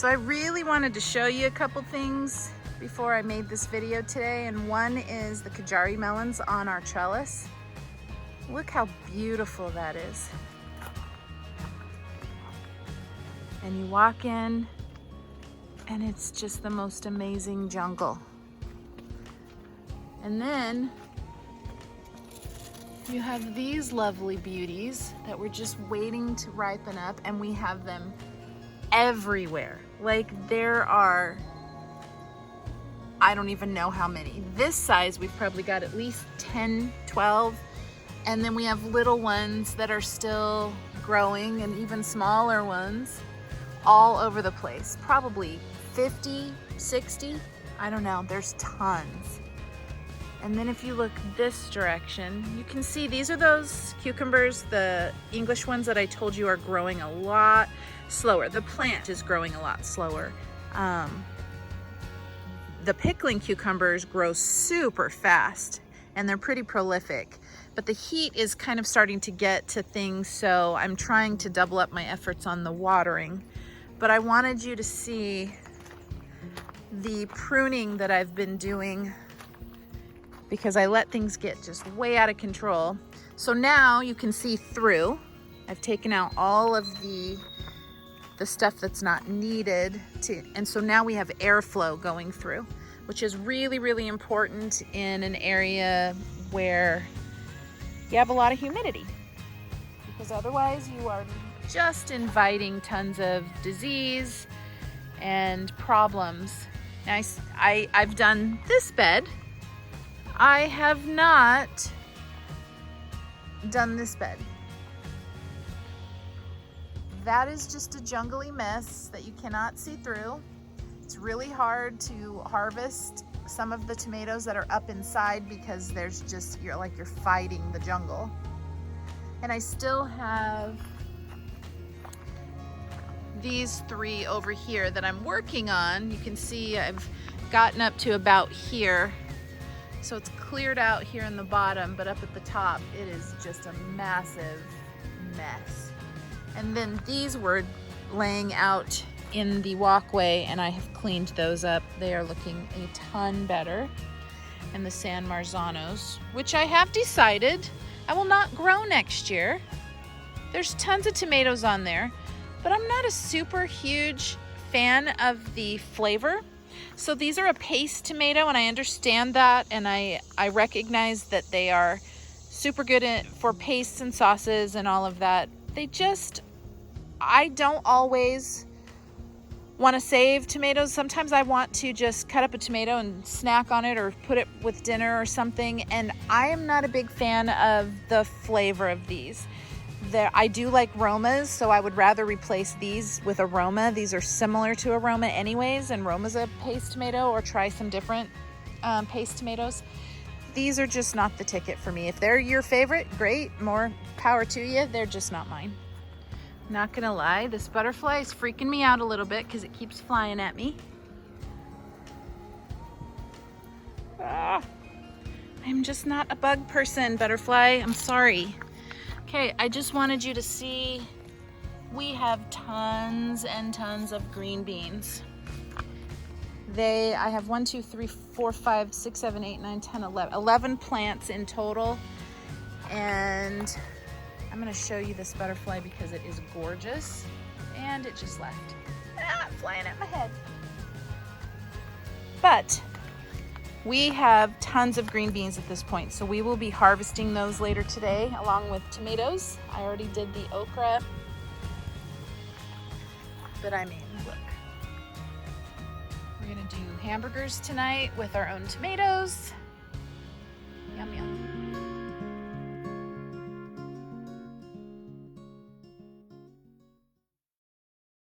So I really wanted to show you a couple things before I made this video today, and one is the Kajari melons on our trellis. Look how beautiful that is. And you walk in and it's just the most amazing jungle. And then you have these lovely beauties that we're just waiting to ripen up, and we have them everywhere. Like, there are, I don't even know how many. This size, we've probably got at least 10, 12. And then we have little ones that are still growing, and even smaller ones all over the place. Probably 50, 60, I don't know, there's tons. And then if you look this direction, you can see these are those cucumbers, the English ones that I told you are growing a lot slower. The plant is growing a lot slower. The pickling cucumbers grow super fast and they're pretty prolific, but the heat is kind of starting to get to things, so I'm trying to double up my efforts on the watering. But I wanted you to see the pruning that I've been doing, because I let things get just way out of control. So now you can see through. I've taken out all of the stuff that's not needed and so now we have airflow going through, which is really, really important in an area where you have a lot of humidity, because otherwise you are just inviting tons of disease and problems. Now, I've done this bed. I have not done this bed. That is just a jungly mess that you cannot see through. It's really hard to harvest some of the tomatoes that are up inside because there's just, you're fighting the jungle. And I still have these 3 over here that I'm working on. You can see I've gotten up to about here. So it's cleared out here in the bottom, but up at the top, it is just a massive mess. And then these were laying out in the walkway, and I have cleaned those up. They are looking a ton better. And the San Marzanos, which I have decided I will not grow next year. There's tons of tomatoes on there, but I'm not a super huge fan of the flavor. So these are a paste tomato, and I understand that, and I recognize that they are super good for pastes and sauces and all of that. I don't always want to save tomatoes. Sometimes I want to just cut up a tomato and snack on it or put it with dinner or something, and I am not a big fan of the flavor of these. I do like Romas, so I would rather replace these with a Roma. These are similar to a Roma anyways, and Roma's a paste tomato, or try some different paste tomatoes. These are just not the ticket for me. If they're your favorite, great, more power to you. They're just not mine. Not gonna lie, this butterfly is freaking me out a little bit because it keeps flying at me. I'm just not a bug person, butterfly. I'm sorry. Okay, I just wanted you to see we have tons and tons of green beans. I have 1, 2, 3, 4, 5, 6, 7, 8, 9, 10, 11 plants in total. And I'm gonna show you this butterfly because it is gorgeous. And it just left. Flying at my head. But we have tons of green beans at this point, so we will be harvesting those later today along with tomatoes. I already did the okra. But I mean, look. We're gonna do hamburgers tonight with our own tomatoes. Yum, yum.